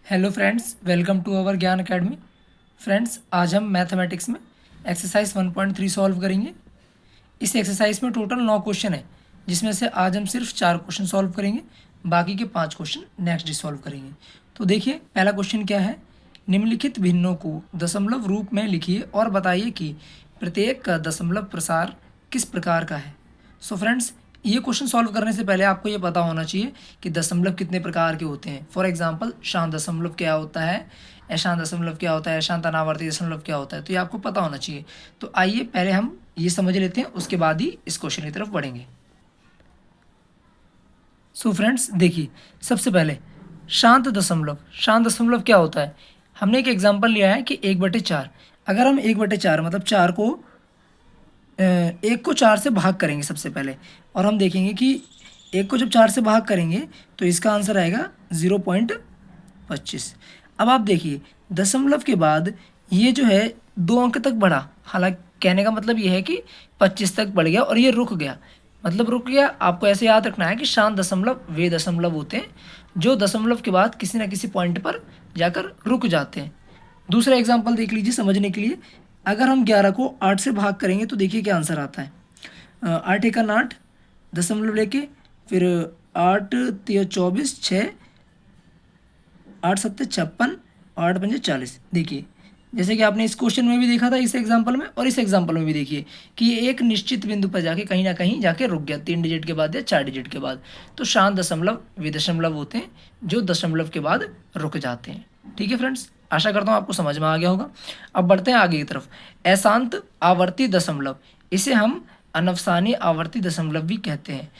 Hello friends, welcome to our Gyan academy. Friends, आज हम mathematics में एक्सरसाइज 1.3 सॉल्व करेंगे। इस एक्सरसाइज में टोटल 9 क्वेश्चन है, जिसमें से आज हम सिर्फ 4 क्वेश्चन सॉल्व करेंगे। बाकी के 5 क्वेश्चन नेक्स्ट डे सॉल्व करेंगे। तो देखिए, पहला क्वेश्चन क्या है। निम्नलिखित भिन्नों को दशमलव रूप में लिखिए और बताइए कि प्रत्येक का दशमलव प्रसार किस प्रकार का है। सो फ्रेंड्स, ये क्वेश्चन सॉल्व करने से पहले आपको ये पता होना चाहिए कि दशमलव कितने प्रकार के होते हैं। फॉर एग्जांपल, शांत दशमलव क्या होता है, अशांत दशमलव क्या होता है, अशांत अनावर्ती दशमलव क्या होता है, तो ये आपको पता होना चाहिए। तो आइए पहले हम ये समझ लेते हैं, उसके बाद ही इस क्वेश्चन की तरफ बढ़ेंगे। सो फ्रेंड्स, देखिए, सबसे पहले शांत दशमलव। शांत दशमलव क्या होता है। हमने एक एग्जांपल लिया है कि 1/4। अगर हम 1/4 मतलब 4 को 1 को 4 से भाग करेंगे सबसे पहले, और हम देखेंगे कि 1 को जब 4 से भाग करेंगे तो इसका आंसर आएगा 0.25। अब आप देखिए, दशमलव के बाद ये जो है 2 अंक तक बढ़ा। हालांकि कहने का मतलब ये है कि 25 तक बढ़ गया और ये रुक गया। मतलब रुक गया, आपको ऐसे याद रखना है कि शांत दशमलव वे दशमलव होते हैं जो दशमलव के बाद किसी न किसी पॉइंट पर जाकर रुक जाते हैं। दूसरा एग्जाम्पल देख लीजिए समझने के लिए। अगर हम 11 को 8 से भाग करेंगे तो देखिए क्या आंसर आता है। 8 एकन 8 दशमलव लेके, फिर 8 तिया 24, 6 8 सत्ते 56, 8 पंजे 40। देखिए, जैसे कि आपने इस क्वेश्चन में भी देखा था, इस एग्जाम्पल में और इस एग्जाम्पल में भी देखिए कि ये एक निश्चित बिंदु पर जाके कहीं ना कहीं जाके रुक गया, 3 डिजिट के बाद या 4 डिजिट के बाद। तो शांत दशमलव वे दशमलव होते हैं जो दशमलव के बाद रुक जाते हैं। ठीक है फ्रेंड्स, आशा करता हूँ आपको समझ में आ गया होगा। अब बढ़ते हैं आगे की तरफ। अशांत आवर्ती दशमलव, इसे हम अनफसानी आवर्ती दशमलव भी कहते हैं।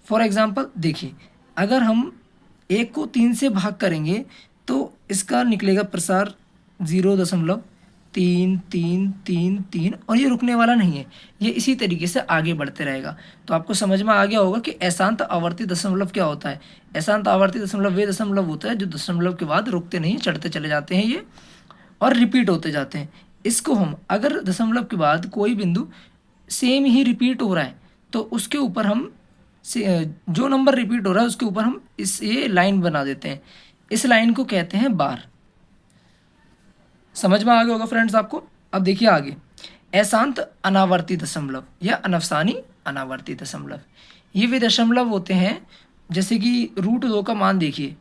फॉर एग्जाम्पल देखिए, अगर हम 1 को 3 से भाग करेंगे तो इसका निकलेगा प्रसार 0.33333 और ये रुकने वाला नहीं है, ये इसी तरीके से आगे बढ़ते रहेगा। तो आपको समझ में आ गया होगा कि अशांत आवर्ती दशमलव क्या होता है। अशांत आवर्ती दशमलव वे दशमलव होता है जो दशमलव के बाद रुकते नहीं, चढ़ते चले जाते हैं ये और रिपीट होते जाते हैं। इसको हम अगर दशमलव के बाद कोई बिंदु सेम ही रिपीट हो रहा है तो उसके ऊपर हम जो नंबर रिपीट हो रहा है उसके ऊपर हम इस ये लाइन बना देते हैं। इस लाइन को कहते हैं बार। समझ में आ गया होगा फ्रेंड्स आपको। अब देखिए आगे, अशांत अनावर्ती दशमलव या अनफसानी अनावर्ती दशमलव, ये वे दशमलव होते हैं जैसे कि √2 का मान देखिए।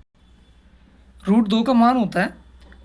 √2 का मान होता है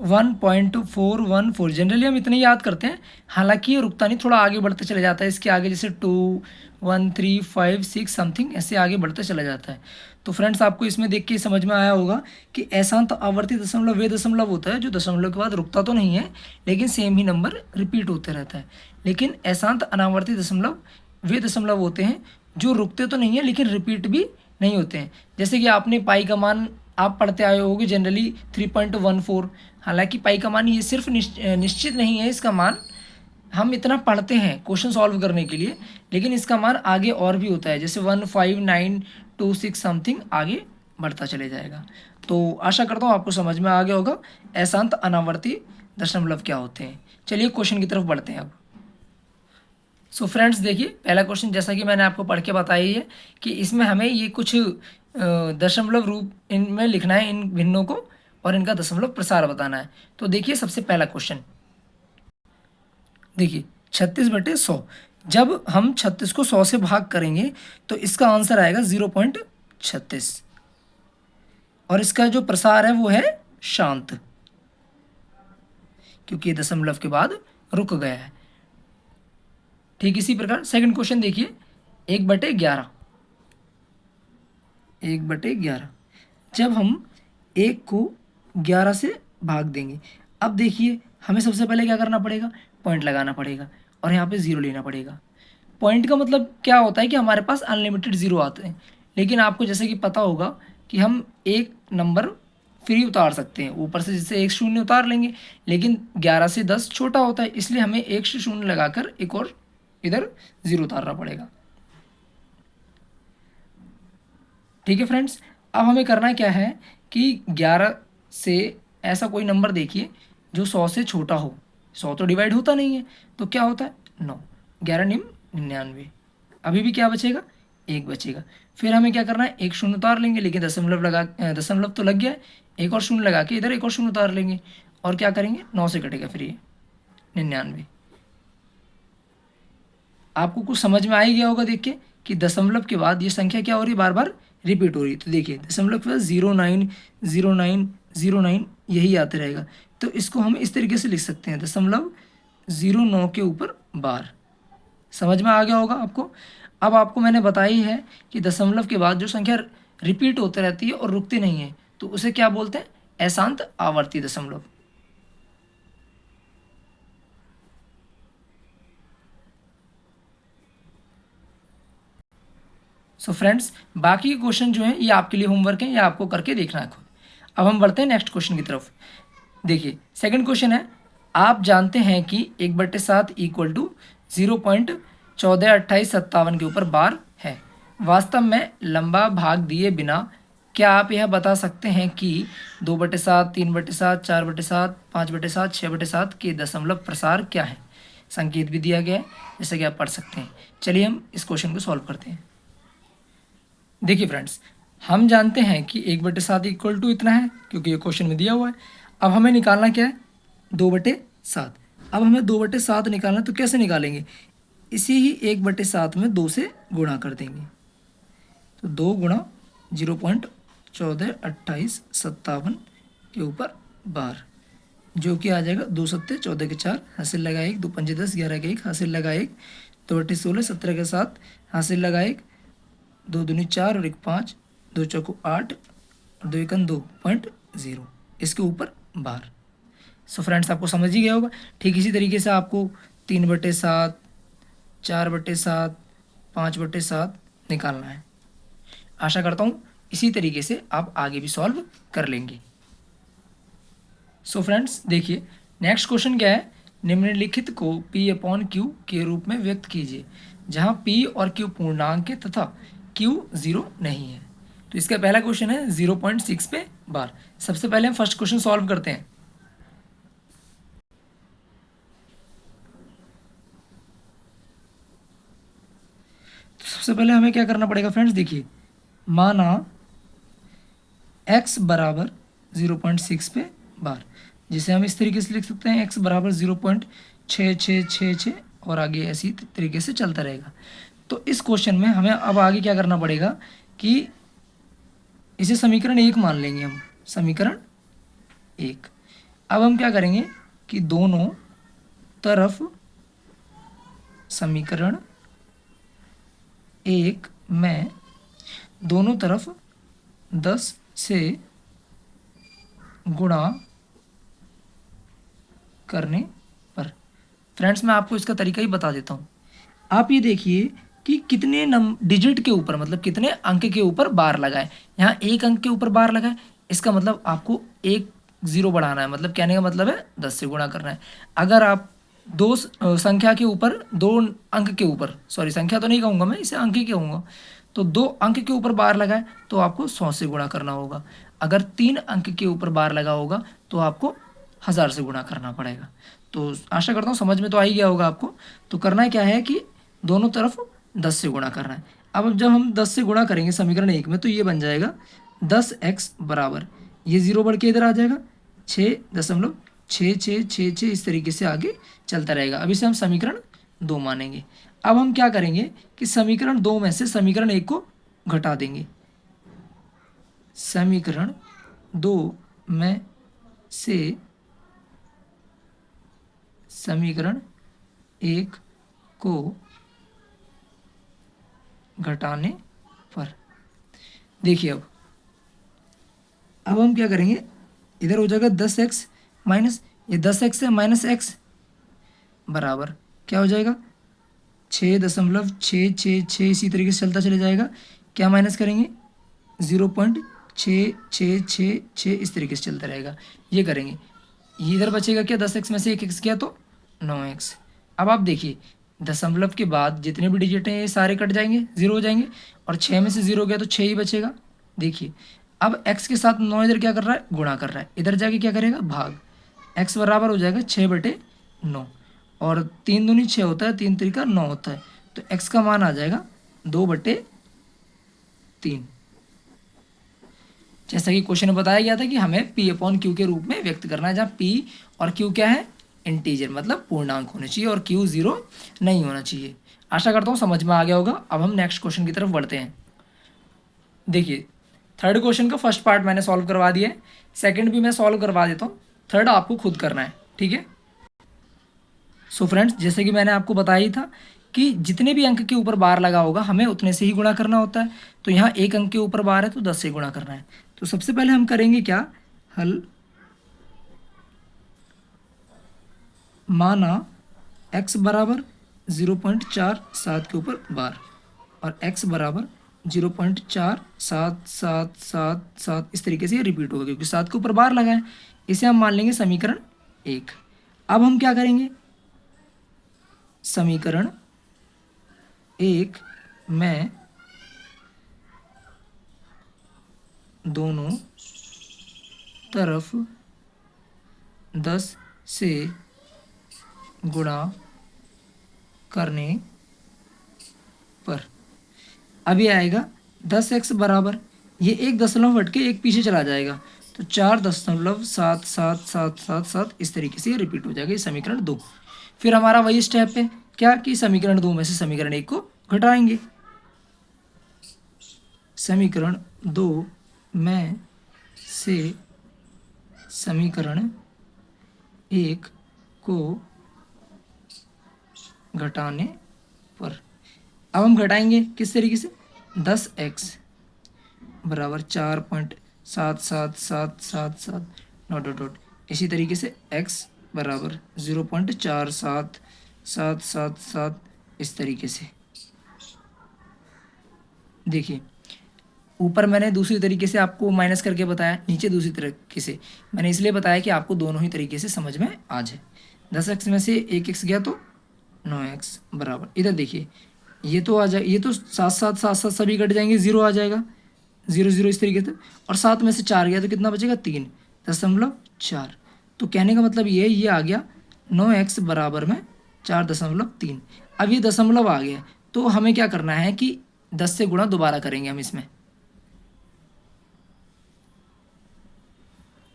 1.414। जनरली हम इतने याद करते हैं, हालांकि ये रुकता नहीं, थोड़ा आगे बढ़ते चले जाता है। इसके आगे जैसे 2 1 3 5 6 समथिंग ऐसे आगे बढ़ते चला जाता है। तो फ्रेंड्स, आपको इसमें देख के समझ में आया होगा कि अशांत आवर्ती दशमलव वे दशमलव होता है जो दशमलव के बाद रुकता तो नहीं है लेकिन सेम ही नंबर रिपीट होते रहता है। लेकिन अशांत अनावर्ती दशमलव वे दशमलव होते हैं जो रुकते तो नहीं है लेकिन रिपीट भी नहीं होते हैं। जैसे कि आपने पाई का मान आप पढ़ते आए होगे जनरली 3.14। हालांकि पाई का मान ये सिर्फ निश्चित नहीं है, इसका मान हम इतना पढ़ते हैं क्वेश्चन सॉल्व करने के लिए, लेकिन इसका मान आगे और भी होता है, जैसे 15926 समथिंग आगे बढ़ता चले जाएगा। तो आशा करता हूँ आपको समझ में आ गया होगा अशांत अनावर्ती दशमलव क्या होते हैं। चलिए क्वेश्चन की तरफ बढ़ते हैं अब। सो फ्रेंड्स, देखिए, पहला क्वेश्चन जैसा कि मैंने आपको पढ़ के बताया ही है कि इसमें हमें ये कुछ दशमलव रूप इनमें लिखना है, इन भिन्नों को, और इनका दशमलव प्रसार बताना है। तो देखिए सबसे पहला क्वेश्चन, देखिए 36/100। जब हम 36 को 100 से भाग करेंगे तो इसका आंसर आएगा 0.36 और इसका जो प्रसार है वो है शांत, क्योंकि दशमलव के बाद रुक गया है। ठीक इसी प्रकार सेकंड क्वेश्चन देखिए, 1/11। 1/11 जब हम 1 को 11 से भाग देंगे। अब देखिए, हमें सबसे पहले क्या करना पड़ेगा, पॉइंट लगाना पड़ेगा और यहाँ पे ज़ीरो लेना पड़ेगा। पॉइंट का मतलब क्या होता है कि हमारे पास अनलिमिटेड ज़ीरो आते हैं, लेकिन आपको जैसे कि पता होगा कि हम एक नंबर फ्री उतार सकते हैं ऊपर से, जैसे एक शून्य उतार लेंगे, लेकिन 11 से 10 छोटा होता है, इसलिए हमें एक से शून्य लगाकर एक और इधर ज़ीरो उतारना पड़ेगा। ठीक है फ्रेंड्स, अब हमें करना क्या है कि 11 से ऐसा कोई नंबर देखिए जो 100 से छोटा हो। 100 तो डिवाइड होता नहीं है, तो क्या होता है 9, 11 निम 99। अभी भी क्या बचेगा 1 बचेगा। फिर हमें क्या करना है, एक शून्य उतार लेंगे, लेकिन दशमलव तो लग गया है, एक और शून्य लगा के इधर एक और शून्य उतार लेंगे और क्या करेंगे, 9 से कटेगा फिर ये 99। आपको कुछ समझ में आ ही गया होगा देख के कि दशमलव के बाद ये संख्या क्या हो रही है, बार बार रिपीट हो रही है। तो देखिए दशमलव के बाद 09 09 09 यही आते रहेगा। तो इसको हम इस तरीके से लिख सकते हैं, 0.09 के ऊपर बार। समझ में आ गया होगा आपको। अब आपको मैंने बताई है कि दशमलव के बाद जो संख्या रिपीट होती रहती है और रुकती नहीं है, तो उसे क्या बोलते हैं, अशांत आवर्ती दशमलव। सो फ्रेंड्स, बाकी के क्वेश्चन जो हैं ये आपके लिए होमवर्क है, ये आपको करके देखना है खुद। अब हम बढ़ते हैं नेक्स्ट क्वेश्चन की तरफ। देखिए सेकंड क्वेश्चन है, आप जानते हैं कि 1/7 इक्वल टू 0.142857 के ऊपर बार है। वास्तव में लंबा भाग दिए बिना क्या आप यह बता सकते हैं कि 2/7, 3/7, 4/7, 5/7, 6/7 के दशमलव प्रसार क्या है। संकेत भी दिया गया है जैसे कि आप पढ़ सकते हैं। चलिए हम इस क्वेश्चन को सॉल्व करते हैं। देखिए फ्रेंड्स, हम जानते हैं कि 1/7 इक्वल टू इतना है क्योंकि ये क्वेश्चन में दिया हुआ है। अब हमें निकालना क्या है, 2/7। अब हमें 2/7 निकालना, तो कैसे निकालेंगे, इसी ही 1/7 में 2 से गुणा कर देंगे। तो 2 गुणा 0.142857 के ऊपर बार, जो कि आ जाएगा 2 सत्ते 14 के 4, हासिल लगा 1, 2 पंजे 10, 11 के 1, हासिल लगा 1, 2/16, 17 के 7, हासिल लगा 1, 2 दूनी 4 और 1 5, 2 चौको 8, 2 एकम 2.0 इसके ऊपर बार। सो फ्रेंड्स आपको समझ ही गया होगा। ठीक इसी तरीके से आपको 3/7, 4/7, 5/7 निकालना है। आशा करता हूँ इसी तरीके से आप आगे भी सॉल्व कर लेंगे। सो फ्रेंड्स देखिए नेक्स्ट क्वेश्चन क्या है, निम्नलिखित को P/Q के रूप में व्यक्त कीजिए जहाँ P और Q पूर्णांक है तथा Q 0 नहीं है। तो इसका पहला क्वेश्चन है 0.6 पे बार। सबसे पहले हम फर्स्ट क्वेश्चन सॉल्व करते हैं। तो सबसे पहले हमें क्या करना पड़ेगा फ्रेंड्स, देखिए माना x बराबर 0.6 पे बार, जिसे हम इस तरीके से लिख सकते हैं x बराबर 0.6666 और आगे ऐसी तरीके से चलता रहेगा। तो इस क्वेश्चन में हमें अब आगे क्या करना पड़ेगा कि इसे समीकरण 1 मान लेंगे हम, समीकरण 1। अब हम क्या करेंगे कि दोनों तरफ समीकरण 1 में दोनों तरफ 10 से गुणा करने पर, फ्रेंड्स मैं आपको इसका तरीका ही बता देता हूँ। आप ये देखिए कि कितने डिजिट के ऊपर, मतलब कितने अंक के ऊपर बार लगाए। यहाँ एक अंक के ऊपर बार लगाए, इसका मतलब आपको एक 0 बढ़ाना है, मतलब कहने का मतलब है 10 से गुणा करना है। अगर आप दो संख्या के ऊपर, 2 अंक के ऊपर, सॉरी संख्या तो नहीं कहूँगा मैं, इसे अंक ही कहूँगा, तो 2 अंक के ऊपर बार लगाए तो आपको 100 से गुणा करना होगा। अगर 3 अंक के ऊपर बार लगा होगा तो आपको 1000 से गुणा करना पड़ेगा। तो आशा करता हूँ समझ में तो आ ही गया होगा आपको। तो करना क्या है कि दोनों तरफ 10 से गुणा करना है। अब जब हम 10 से गुणा करेंगे समीकरण 1 में, तो ये बन जाएगा 10x बराबर, ये 0 बढ़ के इधर आ जाएगा 6.6666, इस तरीके से आगे चलता रहेगा। अब इसे हम समीकरण 2 मानेंगे। अब हम क्या करेंगे कि समीकरण 2 में से समीकरण 1 को घटा देंगे। समीकरण 2 में से समीकरण 1 को घटाने पर देखिए अब हम क्या करेंगे, इधर हो जाएगा 10x माइनस, ये 10x है माइनस x बराबर क्या हो जाएगा 6.666, इसी तरीके से चलता चले जाएगा। क्या माइनस करेंगे 0.6666, इस तरीके से चलता रहेगा। ये करेंगे, ये इधर बचेगा क्या, 10x में से 1x गया तो 9x। अब आप देखिए दशमलव के बाद जितने भी डिजिट हैं ये सारे कट जाएंगे, 0 हो जाएंगे, और 6 में से 0 गया तो 6 ही बचेगा। देखिए अब x के साथ 9 इधर क्या कर रहा है, गुणा कर रहा है, इधर जाके क्या करेगा भाग, x बराबर हो जाएगा 6/9, और 3 दूनी 6 होता है, 3 तिरिका 9 होता है, तो x का मान आ जाएगा 2/9। 3। जैसा कि क्वेश्चन में बताया गया था कि हमें P अपॉन Q के रूप में व्यक्त करना है, जहाँ P और Q क्या है, इंटीजर मतलब पूर्णांक होने चाहिए और Q 0 नहीं होना चाहिए। आशा करता हूँ समझ में आ गया होगा। अब हम नेक्स्ट क्वेश्चन की तरफ बढ़ते हैं। देखिए थर्ड क्वेश्चन का फर्स्ट पार्ट मैंने सॉल्व करवा दिया है, सेकंड भी मैं सॉल्व करवा देता हूँ, थर्ड आपको खुद करना है, ठीक है। सो फ्रेंड्स, जैसे कि मैंने आपको बताया ही था कि जितने भी अंक के ऊपर बार लगा होगा हमें उतने से ही गुणा करना होता है। तो यहाँ एक अंक के ऊपर बार है तो 10 से गुणा करना है। तो सबसे पहले हम करेंगे क्या, हल माना x बराबर 0.47 के ऊपर बार और x बराबर 0.477777 इस तरीके से ये रिपीट होगा क्योंकि 7 के ऊपर बार लगा है। इसे हम मान लेंगे समीकरण 1। अब हम क्या करेंगे, समीकरण 1 में दोनों तरफ 10 से गुणा करने पर अब ये आएगा 10x बराबर, ये एक दशमलव हट के एक पीछे चला जाएगा तो 4.777777 इस तरीके से ये रिपीट हो जाएगा। ये समीकरण 2। फिर हमारा वही स्टेप है क्या कि समीकरण 2 में से समीकरण 1 को घटाएंगे। समीकरण 2 में से समीकरण 1 को घटाने पर अब हम घटाएंगे किस तरीके से, 10x बराबर 4.77777 डॉट डॉट डॉट, इसी तरीके से x बराबर 0.47777 इस तरीके से। देखिए ऊपर मैंने दूसरी तरीके से आपको माइनस करके बताया, नीचे दूसरी तरीके से मैंने इसलिए बताया कि आपको दोनों ही तरीके से समझ में आ जाए। 10x में से 1x गया तो 9x बराबर, इधर देखिए ये तो आ जाए, ये तो 7 सभी कट जाएंगे, 0 आ जाएगा, 0 0 इस तरीके से, और 7 में से 4 गया तो कितना बचेगा 3.4। तो कहने का मतलब ये आ गया 9x बराबर में 4.3। अब ये दशमलव आ गया तो हमें क्या करना है कि 10 से गुणा दोबारा करेंगे हम इसमें,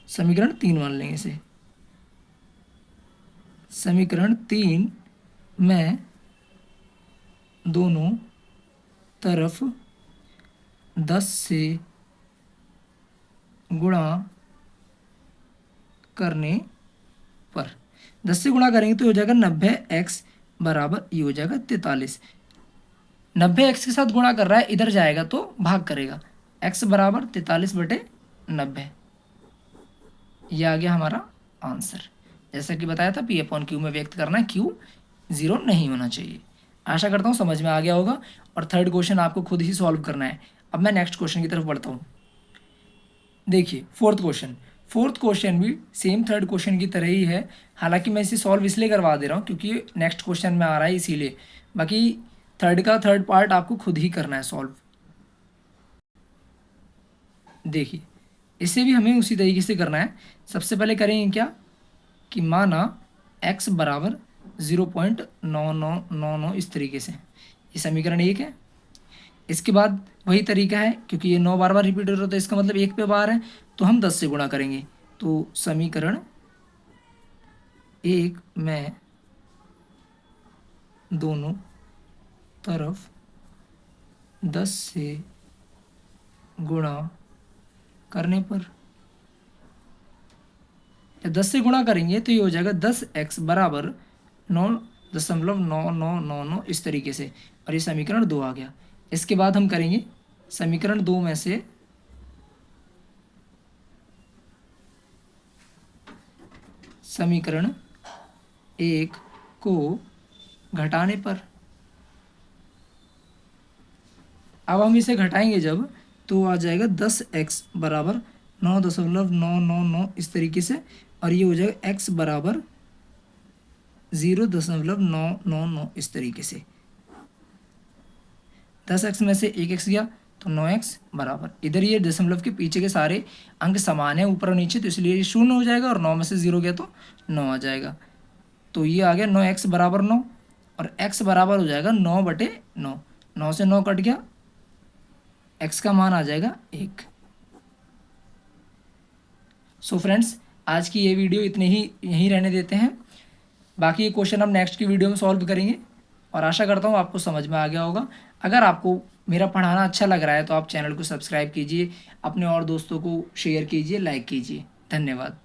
समीकरण 3 मान लेंगे इसे। समीकरण 3 में दोनों तरफ 10 से गुणा करने पर 10 से गुणा करेंगे तो हो जाएगा 90x बराबर ये हो जाएगा 43। 90x के साथ गुणा कर रहा है, इधर जाएगा तो भाग करेगा, x बराबर 43/90। ये आ गया हमारा आंसर। जैसा कि बताया था P अपॉन Q में व्यक्त करना है, Q 0 नहीं होना चाहिए। आशा करता हूँ समझ में आ गया होगा और थर्ड क्वेश्चन आपको खुद ही सॉल्व करना है। अब मैं नेक्स्ट क्वेश्चन की तरफ बढ़ता हूँ। देखिए फोर्थ क्वेश्चन भी सेम थर्ड क्वेश्चन की तरह ही है, हालांकि मैं इसे सॉल्व इसलिए करवा दे रहा हूँ क्योंकि नेक्स्ट क्वेश्चन में आ रहा है इसीलिए, बाकी थर्ड पार्ट आपको खुद ही करना है सॉल्व। देखिए इसे भी हमें उसी तरीके से करना है। सबसे पहले करेंगे क्या कि माना x बराबर 0.9999 इस तरीके से, ये समीकरण 1 है। इसके बाद वही तरीका है क्योंकि ये 9 बार बार रिपीट हो रहा है तो इसका मतलब 1 पे बार है तो हम 10 से गुणा करेंगे। तो समीकरण 1 में दोनों तरफ 10 से गुणा करने पर, 10 से गुणा करेंगे तो ये हो जाएगा 10x बराबर 9.9999 इस तरीके से, और ये समीकरण 2 आ गया। इसके बाद हम करेंगे समीकरण 2 में से समीकरण 1 को घटाने पर। अब हम इसे घटाएंगे जब तो आ जाएगा 10x बराबर 9.999 इस तरीके से, और ये हो जाएगा x बराबर 0.999 इस तरीके से। 10x में से 1x गया तो 9x बराबर, इधर ये दशमलव के पीछे के सारे अंक समान है ऊपर और नीचे तो इसलिए ये 0 हो जाएगा, और 9 में से 0 गया तो 9 आ जाएगा। तो ये आ गया 9x बराबर 9, और x बराबर हो जाएगा 9/9। 9 से 9 कट गया x का मान आ जाएगा 1। सो फ्रेंड्स, आज की ये वीडियो इतने ही यहीं रहने देते हैं। बाकी ये क्वेश्चन हम नेक्स्ट की वीडियो में सॉल्व करेंगे और आशा करता हूँ आपको समझ में आ गया होगा। अगर आपको मेरा पढ़ाना अच्छा लग रहा है तो आप चैनल को सब्सक्राइब कीजिए, अपने और दोस्तों को शेयर कीजिए, लाइक कीजिए। धन्यवाद।